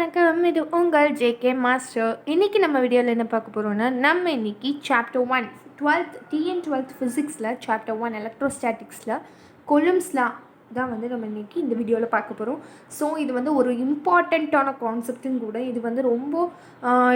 வணக்கம். இது உங்கள் ஜேகே மாஸ்டர். இன்றைக்கி நம்ம வீடியோவில் என்ன பார்க்க போகிறோன்னா, நம்ம இன்றைக்கி சாப்டர் 1 12th டிஎன் 12th ஃபிசிக்ஸில் சாப்டர் 1 எலக்ட்ரோஸ்டாட்டிக்ஸில் கொலும்ஸ் லா தான் வந்து நம்ம இன்றைக்கி இந்த வீடியோவில் பார்க்க போகிறோம். ஸோ இது வந்து ஒரு இம்பார்ட்டண்ட்டான கான்செப்ட்டும் கூட. இது வந்து ரொம்ப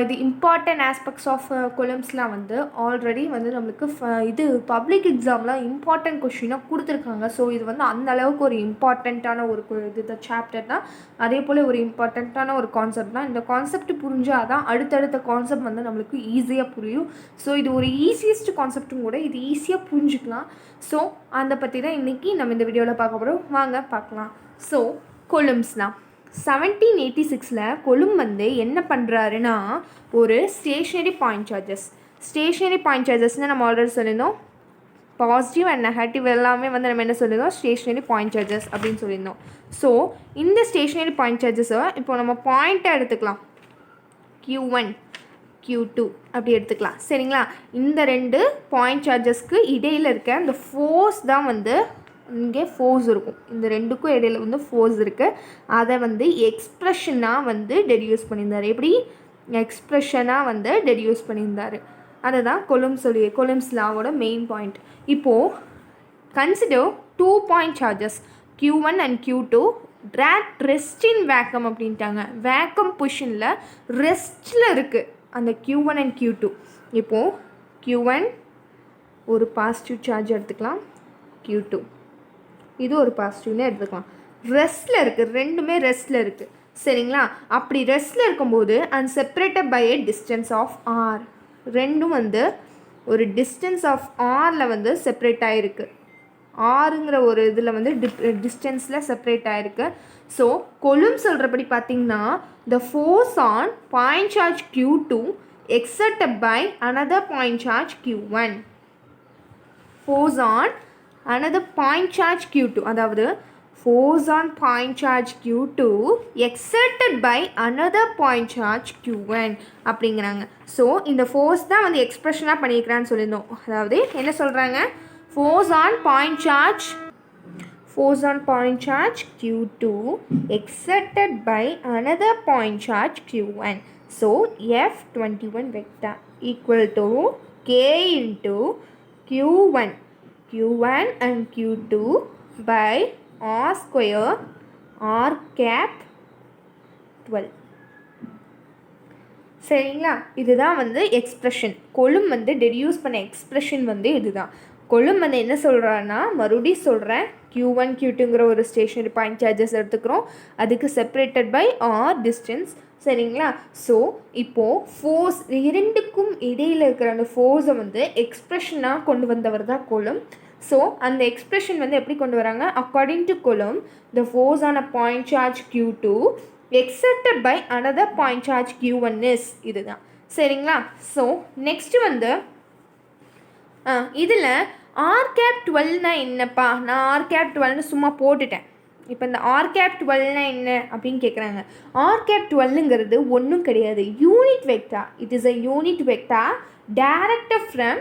இது இம்பார்ட்டன்ட் ஆஸ்பெக்ட்ஸ் ஆஃப் கொலும்ஸ்லாம் வந்து ஆல்ரெடி வந்து நம்மளுக்கு இது பப்ளிக் எக்ஸாமில் இம்பார்ட்டன்ட் கொஷினாக கொடுத்துருக்காங்க. ஸோ இது வந்து அந்த அளவுக்கு ஒரு இம்பார்ட்டண்ட்டான ஒரு இது சாப்டர் தான். அதே போல் ஒரு இம்பார்ட்டண்ட்டான ஒரு கான்செப்ட் தான். இந்த கான்செப்ட் புரிஞ்சால் தான் அடுத்தடுத்த கான்செப்ட் வந்து நம்மளுக்கு ஈஸியாக புரியும். ஸோ இது ஒரு ஈஸியஸ்ட் கான்செப்ட்டும் கூட. இது ஈஸியாக புரிஞ்சுக்கலாம். ஸோ அதை பற்றி தான் இன்றைக்கி நம்ம இந்த வீடியோவில் பார்க்க போகிறோம். வாங்க பார்க்கலாம். ஸோ கொலும்ஸ்லாம் 1786 கொலும் வந்து என்ன பண்ணுறாருன்னா, ஒரு ஸ்டேஷ்னரி பாயிண்ட் சார்ஜஸ்னால் நம்ம ஆல்ரெடி சொல்லியிருந்தோம், பாசிட்டிவ் அண்ட் நெகட்டிவ் எல்லாமே வந்து நம்ம என்ன சொல்லியிருந்தோம், ஸ்டேஷ்னரி பாயிண்ட் சார்ஜஸ் அப்படின்னு சொல்லியிருந்தோம். ஸோ இந்த ஸ்டேஷ்னரி பாயிண்ட் சார்ஜஸை இப்போ நம்ம பாயிண்ட்டாக எடுத்துக்கலாம். Q1 Q2 அப்படி எடுத்துக்கலாம். சரிங்களா? இந்த ரெண்டு பாயிண்ட் சார்ஜஸ்க்கு இடையில் இருக்க அந்த ஃபோர்ஸ் தான் வந்து இங்கே ஃபோர்ஸ் இருக்கும். இந்த ரெண்டுக்கும் இடையில் வந்து ஃபோர்ஸ் இருக்குது. அதை வந்து எக்ஸ்ப்ரெஷனாக வந்து டெடியூஸ் பண்ணியிருந்தார். எப்படி எக்ஸ்ப்ரெஷனாக வந்து டெடியூஸ் பண்ணியிருந்தார். அதை தான் கொலும்ஸ் லாவோட மெயின் பாயிண்ட். இப்போது consider 2 point charges Q1 and Q2 rest in vacuum அப்படின்ட்டாங்க. வேக்கம் பொசிஷனில் ரெஸ்ட்டில் இருக்குது அந்த Q1 அண்ட் Q2. இப்போது Q1 ஒரு பாசிட்டிவ் சார்ஜ் எடுத்துக்கலாம், Q2 இது ஒரு பாசிட்டிவ்னு எடுத்துக்கலாம். ரெஸ்ட்டில் இருக்குது, ரெண்டுமே ரெஸ்ட்டில் இருக்குது. சரிங்களா? அப்படி ரெஸ்ட்டில் இருக்கும்போது and separated by a distance of R, ரெண்டும் வந்து ஒரு டிஸ்டன்ஸ் ஆஃப் ஆரில் வந்து செப்பரேட் ஆகிருக்கு. ஆறுங்கிற ஒரு இதில் வந்து டிஸ்டன்ஸில் செப்பரேட் ஆகிருக்கு. ஸோ கொலும் சொல்கிறபடி பார்த்திங்கன்னா, த force on point charge Q2 exerted by another point charge Q1. Force on another point charge Q2, அதாவது force on point charge Q2 exerted by another point charge Q1 அப்படிங்கிறாங்க. So இந்த force தான் வந்து எக்ஸ்ப்ரெஷனாக பண்ணியிருக்கிறான்னு சொல்லியிருந்தோம். அதாவது என்ன சொல்கிறாங்க, force on point charge Q2 exerted by another point charge Q1. So F21 vector equal to K into Q1 and Q2 by R square R cap 12. சரிங்களா? இதுதான் வந்து எக்ஸ்ப்ரெஷன். கொலும் வந்து டெடியூஸ் பண்ண எக்ஸ்ப்ரெஷன் வந்து இதுதான். கொலும் வந்து என்ன சொல்கிறான்னா, மறுபடியும் சொல்கிறேன், Q1 Q2ங்கிற ஒரு ஸ்டேஷனரி பாயிண்ட் சார்ஜஸ் எடுத்துக்கிறோம். அதுக்கு செப்பரேட்டட் பை ஆர் டிஸ்டன்ஸ். சரிங்களா? ஸோ இப்போது ஃபோர்ஸ் இரண்டுக்கும் இடையில் இருக்கிற அந்த ஃபோர்ஸை வந்து எக்ஸ்ப்ரெஷனாக கொண்டு வந்தவர் தான் கொலும். ஸோ அந்த எக்ஸ்ப்ரெஷன் வந்து எப்படி கொண்டு வராங்க, according to coulomb the force on a point charge Q2 exerted by another point charge Q1 is இதுதான். சரிங்களா? ஸோ நெக்ஸ்ட்டு வந்து இதில் R cap 12னா என்னப்பா, நான் R cap 12னு சும்மா போட்டுட்டேன். இப்போ இந்த R cap 12னா என்ன அப்படின்னு கேட்குறாங்க. R cap 12ங்கிறது ஒன்றும் கிடையாது, unit vector. It is a unit vector directed from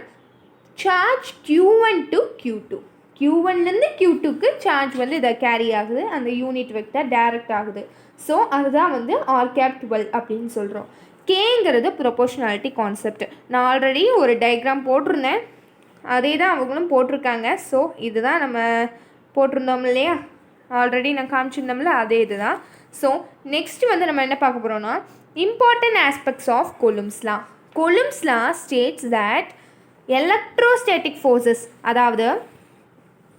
charge Q1 to Q2. Q1லேருந்து Q2க்கு சார்ஜ் வந்து இதை கேரி ஆகுது, அந்த யூனிட் வெக்டார் டைரக்ட் ஆகுது. ஸோ அதுதான் வந்து R cap 12 அப்படின்னு சொல்கிறோம். கேங்கிறது ப்ரொபோர்ஷனாலிட்டி கான்செப்ட். நான் ஆல்ரெடி ஒரு டயக்ராம் போட்டிருந்தேன், அதே தான் அவங்களும் போட்டிருக்காங்க. ஸோ இதுதான் நம்ம போட்டிருந்தோம் இல்லையா, ஆல்ரெடி நான் காமிச்சிருந்தோம்ல, அதே இது தான். ஸோ நெக்ஸ்ட்டு வந்து நம்ம என்ன பார்க்க போகிறோன்னா, important aspects of coulomb's law. Coulomb's law states that electrostatic forces, அதாவது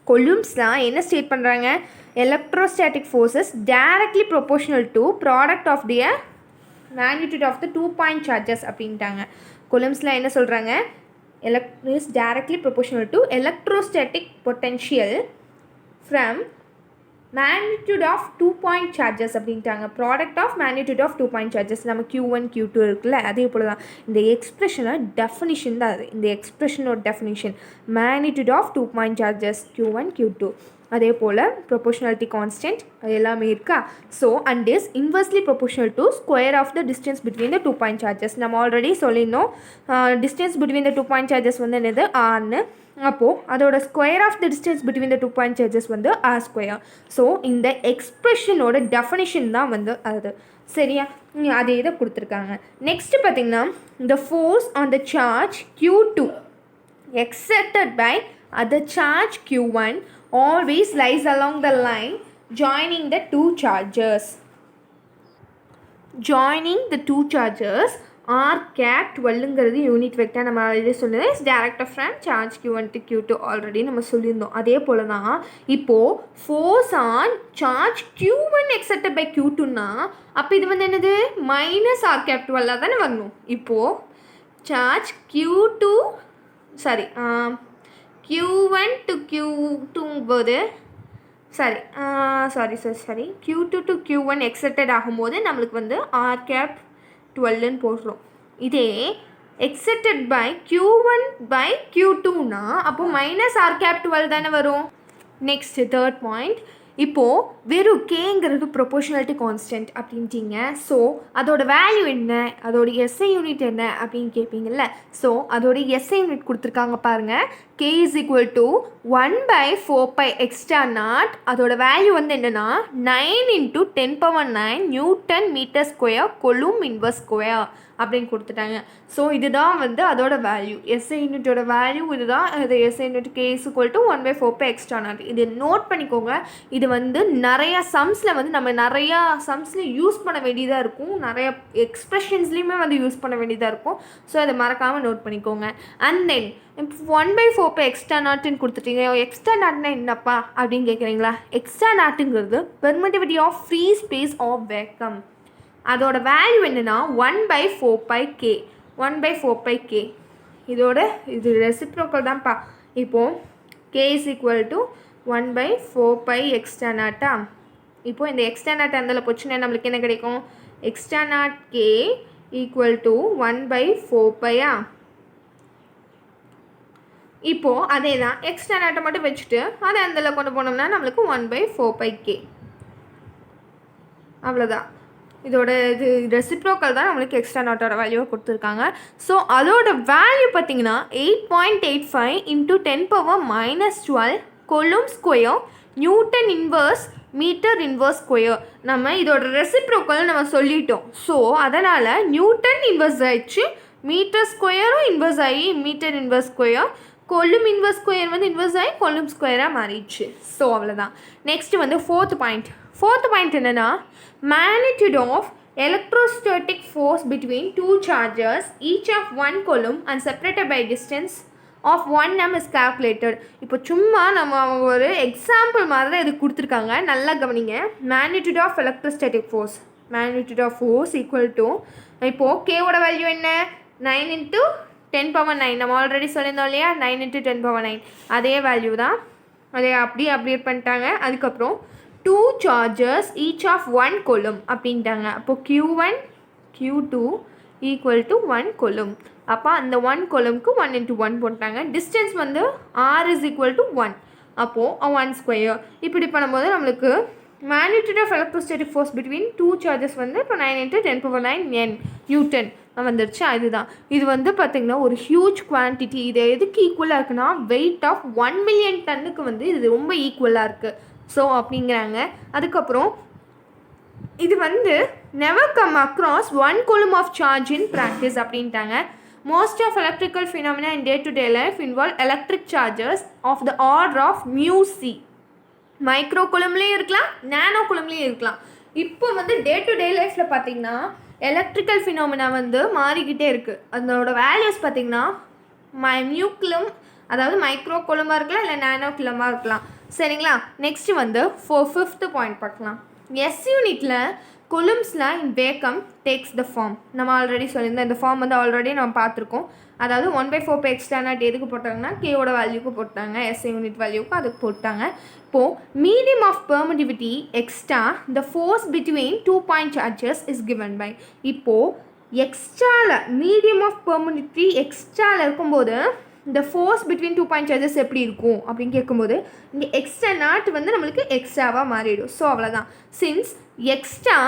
கொலும்ஸ் லா என்ன ஸ்டேட் பண்ணுறாங்க, electrostatic forces directly proportional to product of the magnitude of the 2 point charges அப்படின்ட்டாங்க. கொலும்ஸ் லா என்ன சொல்கிறாங்க, is directly proportional to electrostatic potential from magnitude of 2 point charges அப்படின்ட்டாங்க. Product of magnitude of 2 point charges நம்ம Q1 Q2 இருக்குல்ல, அதே போல் தான் இந்த எக்ஸ்ப்ரெஷனோட டெஃபினிஷன் தான் அது. இந்த எக்ஸ்ப்ரெஷனோட definition magnitude of 2 point charges Q1 Q2. அதே போல் ப்ரொபோஷனாலிட்டி கான்ஸ்டன்ட் அது எல்லாமே இருக்கா. So and is inversely proportional to square of the distance between the 2 point charges. நம்ம ஆல்ரெடி சொல்லியிருந்தோம் distance between the 2 point charges வந்து என்னது ஆர்னு. அப்போது அதோட square of the distance between the 2 point charges வந்து ஆர் ஸ்கொயர். ஸோ இந்த எக்ஸ்ப்ரெஷனோட டெஃபினிஷன் தான் வந்து அது. சரியா, அதே இதை கொடுத்துருக்காங்க. நெக்ஸ்ட்டு பார்த்திங்கன்னா the force on the charge Q2 exerted by other charge Q1 always lies along the line joining the two charges. Joining the two charges r cap 12ங்கிறது யூனிட் வெக்டர். நம்ம ஆல்ரெடி சொன்னது is direct from charge Q1 to Q2 already நம்ம சொல்லியிருந்தோம். அதே போல் தான் இப்போது force on charge Q1 exerted by Q2னா அப்போ இது வந்து என்னது மைனஸ் ஆர் கேப் 12 தானே வரணும். இப்போது charge Q1 to Q2போது Q2 to Q1 accepted ஆகும்போது நம்மளுக்கு வந்து ஆர் கேப் 12ன்னு போடுறோம். இதே எக்ஸெப்டட் பை Q1 by Q2னா அப்போ மைனஸ் ஆர் கேப் 12 தானே வரும். நெக்ஸ்ட் தேர்ட் பாயிண்ட், இப்போது வெறும் கேங்கிறது ப்ரொபோஷனாலிட்டி கான்ஸ்டன்ட் அப்படின்ட்டிங்க. ஸோ அதோட வேல்யூ என்ன, அதோட எஸ்ஐ யூனிட் என்ன அப்படின்னு கேட்பீங்கள்ல. ஸோ அதோட எஸ்ஐ யூனிட் கொடுத்துருக்காங்க பாருங்கள். K is equal to 1/4 extra naught. அதோட வேல்யூ வந்து என்னென்னா 9 × 10⁻9 newton metre square coulomb inverse square அப்படின்னு கொடுத்துட்டாங்க. ஸோ இதுதான் வந்து அதோட வேல்யூ. எஸ்ஐ யூனிட்டோட வேல்யூ இதுதான். இது SI unit K is equal to 1/4 extra naught. இது நோட் பண்ணிக்கோங்க. இது வந்து நிறையா சம்ஸில் வந்து நம்ம நிறையா சம்ஸில் யூஸ் பண்ண வேண்டியதாக இருக்கும். நிறையா எக்ஸ்ப்ரெஷன்ஸ்லேயுமே வந்து யூஸ் பண்ண வேண்டியதாக இருக்கும். ஸோ அதை மறக்காமல் நோட் பண்ணிக்கோங்க. அண்ட் தென் இப்போ 1/4 எக்ஸ்ட்ரா நாட்டுன்னு கொடுத்துட்டீங்க. எக்ஸ்ட்ரா நாட்னா என்னப்பா அப்படின்னு கேட்குறீங்களா. எக்ஸ்ட்ரா நாட்டுங்கிறது permittivity of free space of vacuum. அதோட வேல்யூ என்னென்னா 1/4πk. 1/4πk இதோட இது ரெசிப்ரோக்கல் தான்ப்பா. இப்போது K is equal to 1/4π extra நாட்டா. இப்போது இந்த எக்ஸ்ட்ரா நாட் அதில் போச்சுன்னா நம்மளுக்கு என்ன கிடைக்கும், extra naught K equal to 1/4π. இப்போது அதே தான் எக்ஸ்ட்ரா நாட்டை மட்டும் வச்சுட்டு அதை அதில் கொண்டு போனோம்னா நம்மளுக்கு 1/4πk. அவ்வளோதான். இதோட இது ரெசிப்ரோக்கல் தான் நம்மளுக்கு எக்ஸ்ட்ரா நாட்டோட வேல்யூவை கொடுத்துருக்காங்க. ஸோ அதோட வேல்யூ பார்த்திங்கன்னா 8.85 × 10⁻−12 coulomb square newton inverse metre inverse square. நம்ம இதோட ரெசிப்ரோக்கல் நம்ம சொல்லிட்டோம். ஸோ அதனால் நியூட்டன் இன்வர்ஸ் ஆயிடுச்சு, மீட்டர் ஸ்கொயரும் இன்வர்ஸ் ஆகி metre inverse square, coulomb inverse square வந்து இன்வர்ஸ் ஆகி கொலும் ஸ்கொயராக மாறிடுச்சு. ஸோ அவ்வளோதான். நெக்ஸ்ட்டு வந்து ஃபோர்த் பாயிண்ட் என்னென்னா magnitude of electrostatic force between two charges each of 1 coulomb and separated by distance of 1 m is calculated. இப்போ சும்மா நம்ம ஒரு எக்ஸாம்பிள் மாதிரி தான் இது கொடுத்துருக்காங்க. நல்லா கவனிங்க. magnitude of electrostatic force equal to இப்போது Kவோட வேல்யூ என்ன 9 × 10⁻9. நம்ம ஆல்ரெடி சொல்லியிருந்தோம் இல்லையா, 9 × 10⁻9 அதே வேல்யூ தான். அதே அப்படியே அப்டேட் பண்ணிட்டாங்க. அதுக்கப்புறம் 2 charges each of 1 coulomb அப்படின்ட்டாங்க. அப்போது Q1 Q2 equal to 1 coulomb. அப்போ அந்த 1 coulombக்கு 1 × 1 போட்டாங்க. டிஸ்டன்ஸ் வந்து R is equal to 1. அப்போது 1 ஸ்கொயர். இப்படி பண்ணும்போது நம்மளுக்கு magnitude of electrostatic force between 2 charges வந்து இப்போ 9 × 10⁻9 நியூட்டன் வந்துருச்சு. அதுதான் இது வந்து பார்த்திங்கன்னா ஒரு ஹியூஜ் குவான்டிட்டி. இது எதுக்கு ஈக்குவலாக இருக்குன்னா வெயிட் ஆஃப் 1 மில்லியன் டன்னுக்கு வந்து இது ரொம்ப ஈக்குவலாக இருக்குது. ஸோ அப்படிங்கிறாங்க. அதுக்கப்புறம் இது வந்து never come across 1 coulomb of charge in practice அப்படின்ட்டாங்க. Most of electrical phenomena in day-to-day life involve electric charges of the order of μc. Micro குலம்லேயும் இருக்கலாம், நேனோ குலம்லேயும் இருக்கலாம். இப்போ வந்து டே டு டே லைஃப்பில் பார்த்திங்கன்னா எலக்ட்ரிக்கல் ஃபினாமினா வந்து மாறிக்கிட்டே இருக்குது. அதோட வேல்யூஸ் பார்த்திங்கன்னா நியூக்ளியம், அதாவது மைக்ரோ குலமாக இருக்கலாம், இல்லை நேனோ குலமாக இருக்கலாம். சரிங்களா. நெக்ஸ்ட்டு வந்து ஃபிஃப்த்து பாயிண்ட் பார்க்கலாம். எஸ் யூனிட்டில் கொலும்ஸில் in vacuum takes the form. நம்ம ஆல்ரெடி சொல்லியிருந்தோம். இந்த ஃபார்ம் வந்து ஆல்ரெடி நம்ம பார்த்துருக்கோம். அதாவது 1/4 எக்ஸ்ட்ரா நாட் எதுக்கு போட்டாங்கன்னா கேவோட வேல்யூக்கு போட்டாங்க, எஸ்ஐ யூனிட் வேல்யூக்கு அதுக்கு போட்டாங்க. இப்போது medium of permittivity extra the force between 2 point charges is given by. இப்போது எக்ஸ்ட்ராவில் மீடியம் ஆஃப் பெர்மிட்டிவிட்டி எக்ஸ்ட்ராவில் இருக்கும்போது இந்த ஃபோர்ஸ் பிட்வீன் 2 பாயிண்ட் சார்ஜஸ் எப்படி இருக்கும் அப்படின்னு கேட்கும்போது இங்கே எக்ஸ்ட்ரா நாட் வந்து நம்மளுக்கு எக்ஸ்ட்ராவாக மாறிடும். ஸோ அவ்வளோதான். Since extra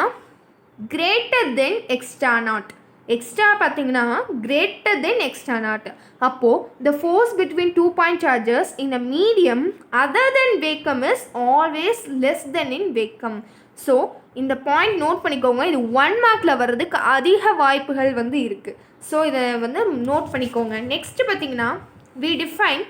greater than extra not, extra பார்த்தீங்கன்னா கிரேட்டர் தென் எக்ஸ்ட்ரா நாட், அப்போது the force between 2 point charges in a medium other than vacuum is always less than in vacuum. So இந்த point note பண்ணிக்கோங்க. இது 1 மார்க்கில் வர்றதுக்கு அதிக வாய்ப்புகள் வந்து இருக்குது. ஸோ இதை வந்து நோட் பண்ணிக்கோங்க. நெக்ஸ்ட்டு பார்த்தீங்கன்னா we define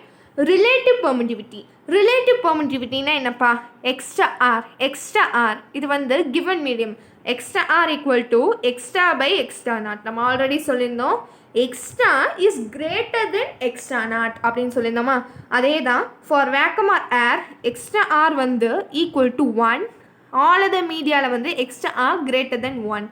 relative permittivity. Relative பெர்மிட்டிவிட்டினா என்னப்பா? எக்ஸ்ட்ரா ஆர் இது வந்து given medium extra r equal to extra by extra naught. நம்ம ஆல்ரெடி சொல்லியிருந்தோம் extra is greater than extra naught அப்படின்னு சொல்லியிருந்தோமா? அதே தான் for vacuum or air extra r வந்து ஈக்குவல் டு 1, ஆல் அதர் மீடியாவில் வந்து எக்ஸ்ட்ரா ஆர் கிரேட்டர் தென் 1.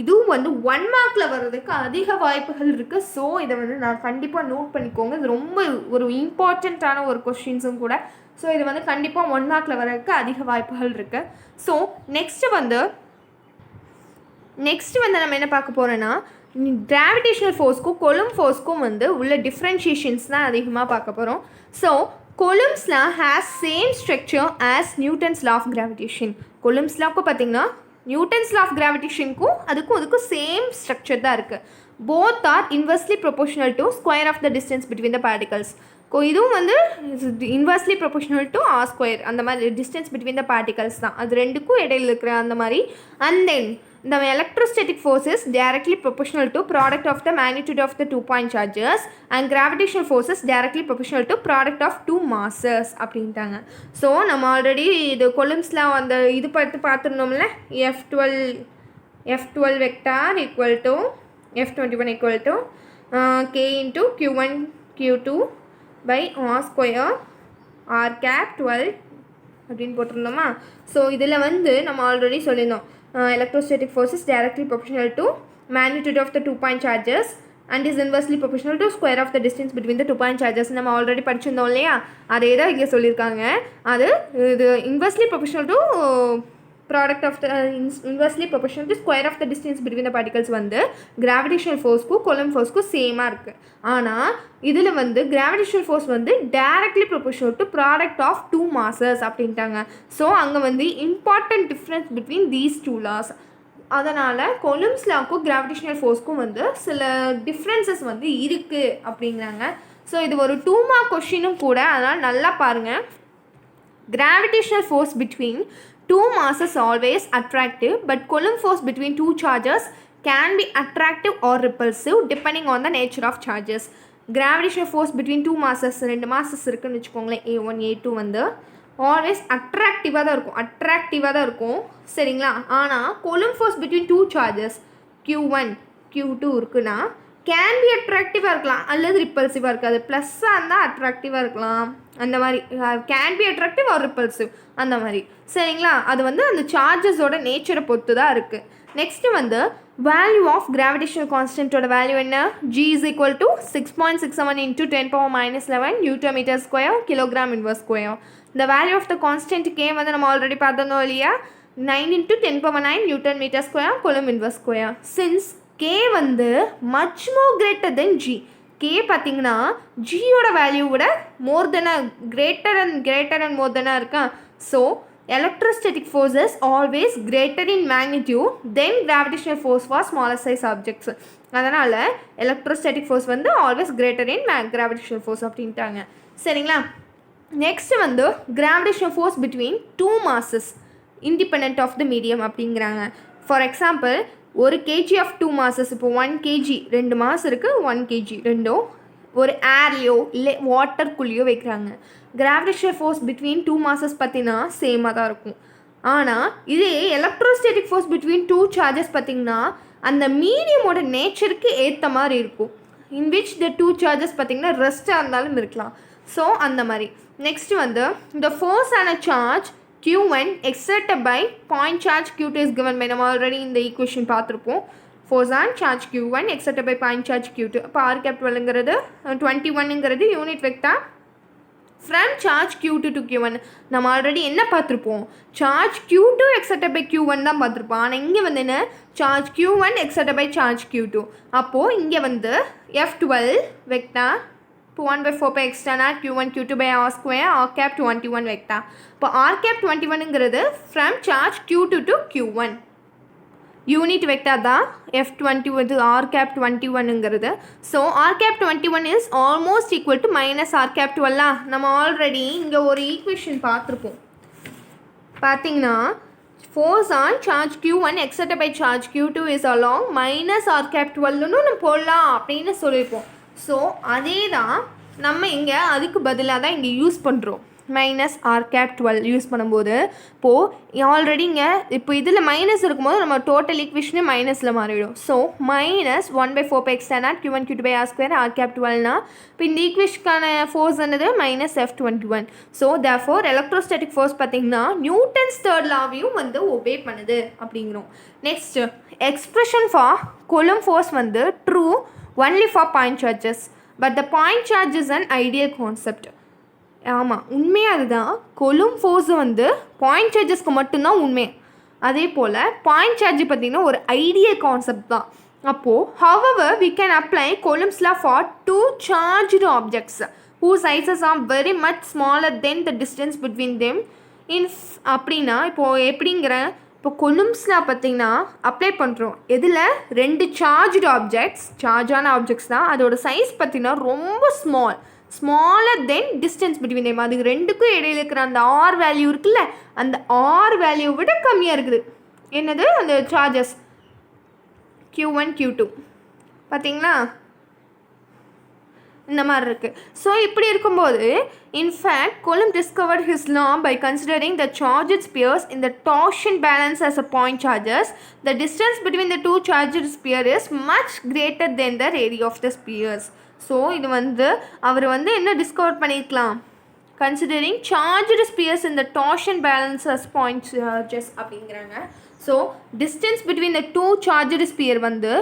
இதுவும் வந்து 1 மார்க்கில் வர்றதுக்கு அதிக வாய்ப்புகள் இருக்குது. ஸோ இதை வந்து நான் கண்டிப்பாக நோட் பண்ணிக்கோங்க. இது ரொம்ப ஒரு இம்பார்ட்டண்ட்டான ஒரு கொஸ்டின்ஸும் கூட. ஸோ இது வந்து கண்டிப்பாக 1 மார்க்கில் வர்றதுக்கு அதிக வாய்ப்புகள் இருக்குது. ஸோ நெக்ஸ்ட்டு வந்து நம்ம என்ன பார்க்க போகிறோன்னா கிராவிடேஷனல் ஃபோர்ஸ்க்கும் கொலும் ஃபோர்ஸ்க்கும் வந்து உள்ள டிஃப்ரென்ஷியேஷன்ஸ் தான் அதிகமாக பார்க்க போகிறோம். So Coulomb's law has same structure as Newton's law of gravitation. Coulomb's லாவுக்கும் பார்த்தீங்கன்னா நியூட்டன்ஸ் லா ஆஃப் கிராவிடேஷனுக்கும் அதுக்கும் சேம் ஸ்ட்ரக்சர் தான் இருக்குது. Both are inversely proportional to square of the distance between the particles. இதுவும் வந்து inversely proportional to R square, அந்த மாதிரி distance between the particles தான். அது ரெண்டுக்கும் இடையில் இருக்கிற அந்த மாதிரி. And then the electrostatic force is directly proportional to product of the magnitude of the 2 point charges and gravitational force is directly proportional to product of 2 masses அப்படின்ட்டாங்க. So நம்ம already இது கொலும்ஸ்லாம் அந்த இது பார்த்துருந்தோம்ல, F12 vector equal to F21 equal to K into Q1 Q2 by R square R cap 12 அப்படின்னு போட்டிருந்தோமா? So இதில் வந்து நம்ம ஆல்ரெடி சொல்லியிருந்தோம் electrostatic force is directly proportional to magnitude of the 2 point charges and is inversely proportional to square of the distance between the 2 point charges. நம்ம already படிச்சிருந்தோம் இல்லையா? அதே தான் இங்கே சொல்லியிருக்காங்க. அது இது inversely proportional to product of the inversely proportional to square of the distance between the particles வந்து gravitational forceக்கும் coulomb forceக்கும் சேமாக இருக்குது. ஆனால் இதில் வந்து gravitational force வந்து directly proportional to product of 2 masses அப்படின்ட்டாங்க. ஸோ அங்கே வந்து important difference between these two laws. அதனால் கொலும்ஸ் லாவுக்கும் கிராவிடேஷனல் ஃபோர்ஸ்க்கும் வந்து சில டிஃப்ரென்சஸ் வந்து இருக்குது அப்படிங்கிறாங்க. ஸோ இது ஒரு 2 மார்க் கொஷினும் கூட. அதனால் நல்லா பாருங்கள். Gravitational force between 2 masses always attractive, but Coulomb force between 2 charges can be attractive or repulsive depending on the nature of charges. Gravitational force between 2 masses, 2 masses இருக்குன்னு வச்சுக்கோங்களேன், A1 A2 வந்து always attractive-ஆக தான் இருக்கும் சரிங்களா? ஆனால் Coulomb force between 2 charges Q1 Q2 இருக்குன்னா can be அட்ராக்டிவாக இருக்கலாம் அல்லது ரிப்பல்சிவாக இருக்காது. ப்ளஸ்ஸாக இருந்தால் அட்ராக்டிவாக இருக்கலாம், அந்த மாதிரி can be attractive or repulsive அந்த மாதிரி சரிங்களா? அது வந்து அந்த சார்ஜஸோட நேச்சரை பொறுத்து தான் இருக்குது. நெக்ஸ்ட்டு வந்து வேல்யூ ஆஃப் கிராவிடேஷனல் கான்ஸ்டன்ட்டோட வேல்யூ என்ன? G is equal to 6.67 into 10⁻⁻11 Newton meter square kilogram inverse square. The value of the constant K வந்து நம்ம ஆல்ரெடி பார்த்தோம் இல்லையா? 9 into 10⁻9 Newton meter square coulomb inverse square. Since K வந்து much more greater than G, K பார்த்தீங்கன்னா ஜியோட value விட மோர் தெனாக greater and more தெனாக இருக்கா? So electrostatic force is always greater in magnitude than gravitational force for smaller size objects. அதனால் electrostatic force வந்து always greater in gravitational force அப்படின்ட்டாங்க சரிங்களா? Next வந்து gravitational force between 2 masses independent of the medium அப்படிங்கிறாங்க. For example ஒரு KG of 2 masses, இப்போ 1 kg 2 mass இருக்குது, 1 kg ரெண்டும் ஒரு ஏர்லையோ இல்லை வாட்டர்க்குள்ளேயோ வைக்கிறாங்க. கிராவிடேஷனல் ஃபோர்ஸ் பிட்வீன் 2 masses பார்த்தீங்கன்னா சேமாக தான் இருக்கும். ஆனால் இதே எலக்ட்ரோஸ்டேட்டிக் ஃபோர்ஸ் பிட்வீன் 2 சார்ஜஸ் பார்த்திங்கன்னா அந்த மீடியமோட நேச்சருக்கு ஏற்ற மாதிரி இருக்கும். இன் விச் த 2 சார்ஜஸ் பார்த்திங்கன்னா ரெஸ்ட்டாக இருந்தாலும் இருக்கலாம். ஸோ அந்த மாதிரி. நெக்ஸ்ட் வந்து த ஃபோர்ஸ் ஆன charge Q1 exerted by point charge Q2 is given by, நம்ம ஆல்ரெடி இந்த ஈக்குவேஷன் பார்த்துருப்போம். Force on charge Q1 exerted by point charge Q2. இப்போ R⁻12ங்கிறது 21ங்கிறது unit vector from charge Q2 to Q1. நம்ம already என்ன பார்த்துருப்போம்? Charge Q2 exerted by Q1 தான் பார்த்துருப்போம். ஆனால் இங்கே வந்து என்ன? Charge Q1 exerted by charge Q2. அப்போது இங்கே வந்து F12 வெக்டார் இப்போ 1/4 பை எக்ஸ்டர்னா q1 q2 by r square r cap 21 vector. இப்போ r cap 21ங்கிறது from charge q2 to q1 unit vector தான் F20 வந்து r cap 21ங்கிறது. So r cap 21 is almost equal to minus r cap 12. நம்ம already இங்கே ஒரு equation பார்த்துருப்போம். பார்த்தீங்கன்னா force on charge q1 exerted by charge q2 is along minus r cap 12ன்னு நம்ம போடலாம் அப்படின்னு சொல்லியிருப்போம். ஸோ அதே தான் நம்ம இங்கே அதுக்கு பதிலாக தான் இங்கே யூஸ் பண்ணுறோம். மைனஸ் ஆர் கேப் 12 யூஸ் பண்ணும்போது இப்போது ஆல்ரெடி இங்கே இப்போ இதில் மைனஸ் இருக்கும்போது நம்ம டோட்டல் ஈக்குவேஷனே மைனஸில் மாறிவிடும். ஸோ மைனஸ் 1/4 பை எக்ஸ்டர்னா q1 q2 by r square r cap 12னா இப்போ இந்த ஈக்குவேஷனுக்கான ஃபோர்ஸ் என்னது minus F21. So therefore electrostatic force பார்த்திங்கன்னா நியூட்டன்ஸ் தேர்ட் லாவையும் வந்து ஒபே பண்ணுது அப்படிங்கிறோம். Next expression for Coulomb force வந்து true only for point charges but the point charge is an ideal concept. ஆமாம், உண்மையாக அதுதான். கூலம்ப் ஃபோர்ஸ் வந்து பாயிண்ட் சார்ஜஸ்க்கு மட்டும்தான் உண்மை. அதே போல் பாயிண்ட் சார்ஜ் பார்த்திங்கன்னா ஒரு ஐடியல் கான்செப்ட் தான். அப்போது however we can apply Coulomb's law for two charged objects whose sizes are very much smaller than the distance between them அப்படின்னா இப்போது எப்படிங்கிற இப்போ கூலம்ப்ஸ் லா பார்த்திங்கன்னா அப்ளை பண்ணுறோம். எதில் ரெண்டு சார்ஜ்டு ஆப்ஜெக்ட்ஸ், சார்ஜான ஆப்ஜெக்ட்ஸ் தான், அதோட சைஸ் பார்த்திங்கன்னா ரொம்ப smaller than distance between them. அதுக்கு ரெண்டுக்கும் இடையில இருக்கிற அந்த ஆர் வேல்யூ இருக்குல்ல, அந்த ஆர் வேல்யூ விட கம்மியாக இருக்குது. என்னது அந்த சார்ஜஸ் q1 q2 பார்த்தீங்களா இந்த மாதிரி இருக்குது. ஸோ இப்படி இருக்கும்போது in fact Coulomb discovered his law by considering the charged spheres in the torsion balance as a point charges. The distance between the two charged sphere is much greater than the radius of the spheres. ஸோ இது வந்து அவர் வந்து என்ன discover பண்ணியிருக்கலாம், considering charged spheres இந்த torsion balance as point charges அப்படிங்கிறாங்க. So distance between the two charged sphere வந்து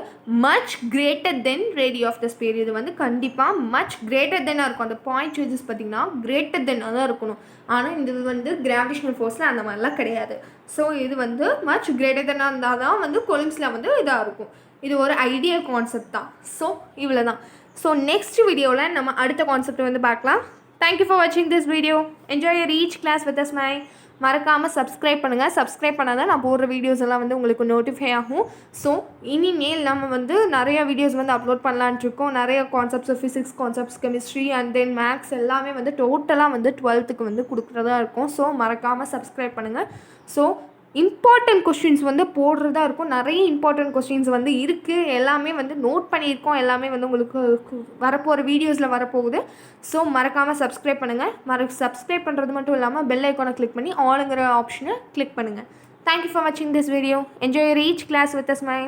much greater than radius of the sphere. இது வந்து கண்டிப்பாக மச் கிரேட்டர் தென்னாக இருக்கும். அந்த பாயிண்ட் சார்ஜஸ் பார்த்திங்கன்னா கிரேட்டர் தென்னாக தான் இருக்கணும். ஆனால் இது வந்து கிராவிடேஷனல் ஃபோர்ஸில் அந்த மாதிரிலாம் கிடையாது. ஸோ இது வந்து மச் கிரேட்டர் தென்னாக இருந்தால் தான் வந்து கூலம்ப்ஸில் வந்து இதாக இருக்கும். இது ஒரு ஐடியல் கான்செப்ட் தான். ஸோ இவ்வளோ தான். ஸோ நெக்ஸ்ட் வீடியோவில் நம்ம அடுத்த கான்செப்ட் வந்து பார்க்கலாம். தேங்க்யூ ஃபார் வாட்சிங் this video. Enjoy your each class with us my. மறக்காமல் சப்ஸ்கிரைப் பண்ணுங்கள். சப்ஸ்கிரைப் பண்ணால் தான் நான் போடுற வீடியோஸ் எல்லாம் வந்து உங்களுக்கு நோட்டிஃபை ஆகும். ஸோ இனிமேல் நம்ம வந்து நிறைய வீடியோஸ் வந்து அப்லோட் பண்ணலான்ட்டு இருக்கோம். நிறைய concepts, physics concepts, chemistry and then maths எல்லாமே வந்து டோட்டலாக வந்து 12th வந்து கொடுக்குறதா இருக்கும். ஸோ மறக்காமல் சப்ஸ்கிரைப் பண்ணுங்கள். ஸோ இம்பார்ட்டன்ட் கொஸ்டின்ஸ் வந்து போடுறதா இருக்கும். நிறைய இம்பார்ட்டன்ட் கொஸ்டின்ஸ் வந்து இருக்குது. எல்லாமே வந்து நோட் பண்ணியிருக்கோம். எல்லாமே வந்து உங்களுக்கு வரப்போகிற வீடியோஸில் வரப்போகுது. ஸோ மறக்காமல் சப்ஸ்கிரைப் பண்ணுங்கள். சப்ஸ்கிரைப் பண்ணுறது மட்டும் இல்லாமல் பெல் ஐக்கானை கிளிக் பண்ணி ஆளுங்கிற ஆப்ஷனை கிளிக் பண்ணுங்கள். தேங்க்யூ ஃபார் வாட்சிங் this video. Enjoy your each class with us my.